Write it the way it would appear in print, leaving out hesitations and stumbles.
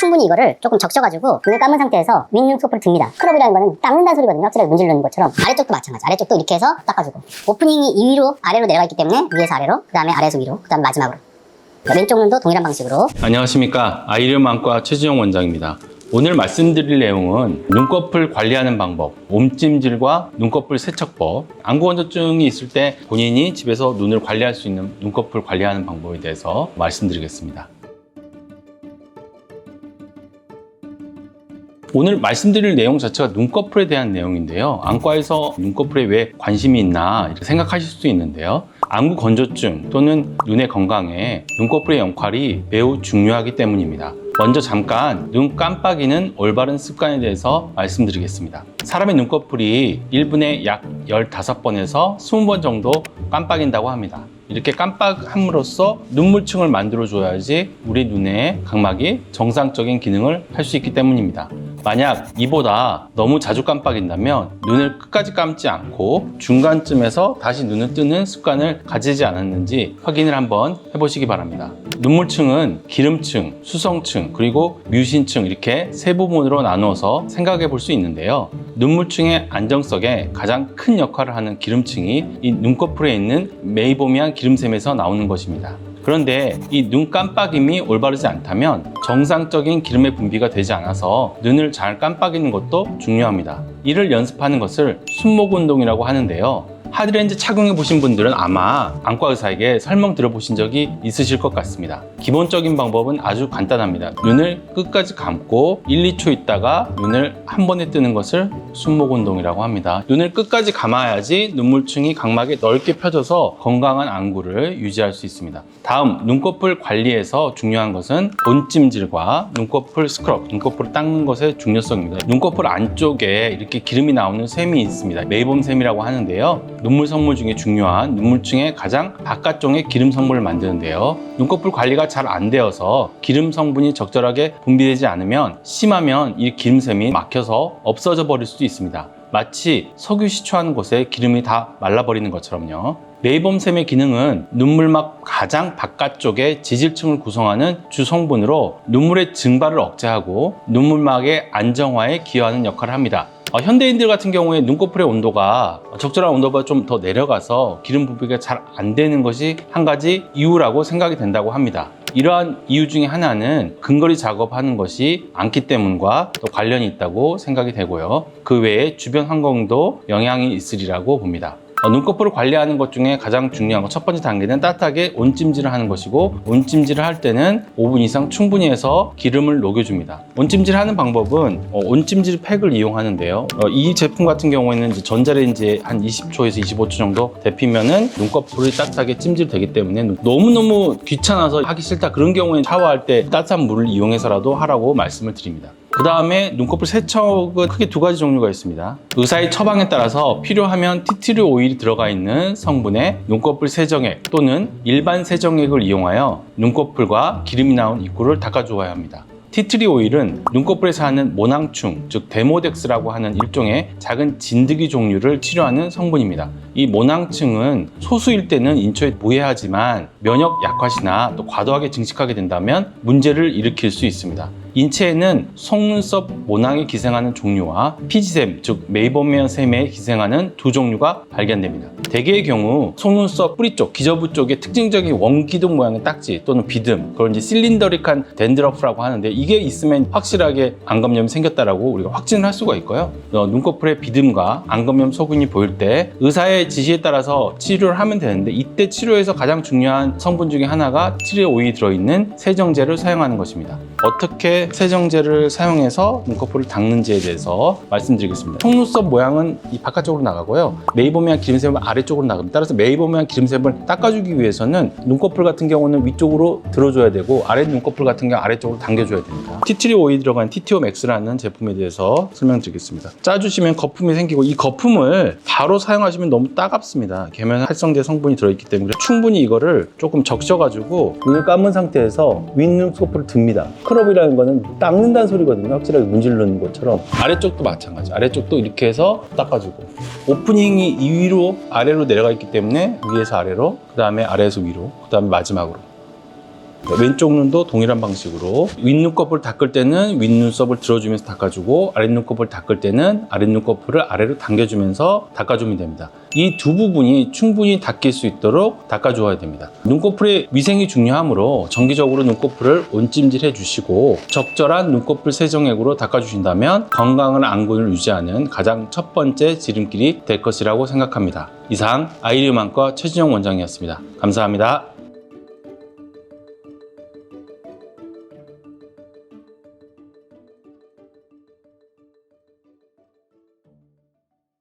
충분히 이거를 조금 적셔가지고 눈을 감은 상태에서 윗눈꺼풀을 듭니다. 크롭이라는 거는 닦는다는 소리거든요. 확실하게 문지르는 것처럼. 아래쪽도 마찬가지. 아래쪽도 이렇게 해서 닦아주고, 오프닝이 위로 아래로 내려가 있기 때문에 위에서 아래로, 그 다음에 아래에서 위로, 그 다음에 마지막으로. 왼쪽 눈도 동일한 방식으로. 안녕하십니까, 아이리움 안과 최지영 원장입니다. 오늘 말씀드릴 내용은 눈꺼풀 관리하는 방법, 옴찜질과 눈꺼풀 세척법, 안구건조증이 있을 때 본인이 집에서 눈을 관리할 수 있는 눈꺼풀 관리하는 방법에 대해서 말씀드리겠습니다. 오늘 말씀드릴 내용 자체가 눈꺼풀에 대한 내용인데요. 안과에서 눈꺼풀에 왜 관심이 있나 이렇게 생각하실 수도 있는데요. 안구 건조증 또는 눈의 건강에 눈꺼풀의 역할이 매우 중요하기 때문입니다. 먼저 잠깐 눈 깜빡이는 올바른 습관에 대해서 말씀드리겠습니다. 사람의 눈꺼풀이 1분에 약 15번에서 20번 정도 깜빡인다고 합니다. 이렇게 깜빡함으로써 눈물층을 만들어줘야지 우리 눈의 각막이 정상적인 기능을 할 수 있기 때문입니다. 만약 이보다 너무 자주 깜빡인다면 눈을 끝까지 감지 않고 중간쯤에서 다시 눈을 뜨는 습관을 가지지 않았는지 확인을 한번 해보시기 바랍니다. 눈물층은 기름층, 수성층, 그리고 뮤신층 이렇게 세 부분으로 나누어서 생각해 볼 수 있는데요. 눈물층의 안정성에 가장 큰 역할을 하는 기름층이 이 눈꺼풀에 있는 메이보미안 기름샘에서 나오는 것입니다. 그런데 이 눈 깜빡임이 올바르지 않다면 정상적인 기름의 분비가 되지 않아서 눈을 잘 깜빡이는 것도 중요합니다. 이를 연습하는 것을 숨목 운동이라고 하는데요. 하드렌즈 착용해 보신 분들은 아마 안과 의사에게 설명 들어보신 적이 있으실 것 같습니다. 기본적인 방법은 아주 간단합니다. 눈을 끝까지 감고 1, 2초 있다가 눈을 한 번에 뜨는 것을 숨목 운동이라고 합니다. 눈을 끝까지 감아야지 눈물층이 각막에 넓게 펴져서 건강한 안구를 유지할 수 있습니다. 다음, 눈꺼풀 관리에서 중요한 것은 온찜질과 눈꺼풀 스크럽, 눈꺼풀을 닦는 것의 중요성입니다. 눈꺼풀 안쪽에 이렇게 기름이 나오는 샘이 있습니다. 메이봄샘이라고 하는데요. 눈물 성물 중에 중요한 눈물층의 가장 바깥쪽에 기름 성분을 만드는데요. 눈꺼풀 관리가 잘 안 되어서 기름 성분이 적절하게 분비되지 않으면 심하면 이 기름샘이 막혀서 없어져 버릴 수도 있습니다. 마치 석유 시추하는 곳에 기름이 다 말라버리는 것처럼요. 메이봄샘의 기능은 눈물막 가장 바깥쪽에 지질층을 구성하는 주 성분으로 눈물의 증발을 억제하고 눈물막의 안정화에 기여하는 역할을 합니다. 현대인들 같은 경우에 눈꺼풀의 온도가 적절한 온도보다 좀 더 내려가서 기름 분비가 잘 안 되는 것이 한 가지 이유라고 생각이 된다고 합니다. 이러한 이유 중에 하나는 근거리 작업하는 것이 않기 때문과 또 관련이 있다고 생각이 되고요. 그 외에 주변 환경도 영향이 있으리라고 봅니다. 눈꺼풀을 관리하는 것 중에 가장 중요한 것 첫 번째 단계는 따뜻하게 온찜질을 하는 것이고, 온찜질을 할 때는 5분 이상 충분히 해서 기름을 녹여줍니다. 온찜질 하는 방법은 온찜질 팩을 이용하는데요. 이 제품 같은 경우에는 이제 전자레인지에 한 20초에서 25초 정도 데피면은 눈꺼풀이 따뜻하게 찜질되기 때문에 너무너무 귀찮아서 하기 싫다 그런 경우에는 샤워할 때 따뜻한 물을 이용해서라도 하라고 말씀을 드립니다. 그 다음에 눈꺼풀 세척은 크게 두 가지 종류가 있습니다. 의사의 처방에 따라서 필요하면 티트리 오일이 들어가 있는 성분의 눈꺼풀 세정액 또는 일반 세정액을 이용하여 눈꺼풀과 기름이 나온 입구를 닦아주어야 합니다. 티트리 오일은 눈꺼풀에 사는 모낭충, 즉 데모덱스라고 하는 일종의 작은 진드기 종류를 치료하는 성분입니다. 이 모낭충은 소수일 때는 인체에 무해하지만 면역 약화시나 또 과도하게 증식하게 된다면 문제를 일으킬 수 있습니다. 인체에는 속눈썹 모낭에 기생하는 종류와 피지샘, 즉 메이보미안 샘에 기생하는 두 종류가 발견됩니다. 대개의 경우 속눈썹 뿌리 쪽, 기저부 쪽에 특징적인 원기둥 모양의 딱지 또는 비듬, 그걸 이제 실린더릭한 댄드러프라고 하는데 이게 있으면 확실하게 안검염이 생겼다라고 우리가 확진을 할 수가 있고요. 눈꺼풀에 비듬과 안검염 소근이 보일 때 의사의 지시에 따라서 치료를 하면 되는데, 이때 치료에서 가장 중요한 성분 중에 하나가 티트리 오일이 들어있는 세정제를 사용하는 것입니다. 어떻게 세정제를 사용해서 눈꺼풀을 닦는지에 대해서 말씀드리겠습니다. 속눈썹 모양은 이 바깥쪽으로 나가고요. 메이보미안 기름샘은 아래쪽으로 나갑니다. 따라서 메이보미안 기름샘을 닦아주기 위해서는 눈꺼풀 같은 경우는 위쪽으로 들어줘야 되고, 아래 눈꺼풀 같은 경우 아래쪽으로 당겨줘야 됩니다. 티트리 오일 들어간 TTO 맥스라는 제품에 대해서 설명드리겠습니다. 짜주시면 거품이 생기고, 이 거품을 바로 사용하시면 너무 따갑습니다. 계면 활성제 성분이 들어있기 때문에 충분히 이거를 조금 적셔가지고 눈을 감은 상태에서 윗눈꺼풀을 듭니다. 크롭이라는 거는 닦는다는 소리거든요. 확실하게 문지르는 것처럼. 아래쪽도 마찬가지. 아래쪽도 이렇게 해서 닦아주고, 오프닝이 위로 아래로 내려가 있기 때문에 위에서 아래로, 그 다음에 아래에서 위로, 그 다음에 마지막으로 왼쪽 눈도 동일한 방식으로 윗눈꺼풀을 닦을 때는 윗눈썹을 들어주면서 닦아주고 아랫눈꺼풀을 닦을 때는 아랫눈꺼풀을 아래로 당겨주면서 닦아주면 됩니다. 이 두 부분이 충분히 닦일 수 있도록 닦아주어야 됩니다. 눈꺼풀의 위생이 중요하므로 정기적으로 눈꺼풀을 온찜질해 주시고 적절한 눈꺼풀 세정액으로 닦아주신다면 건강한 안구를 유지하는 가장 첫 번째 지름길이 될 것이라고 생각합니다. 이상 아이리우망과 최진영 원장이었습니다. 감사합니다.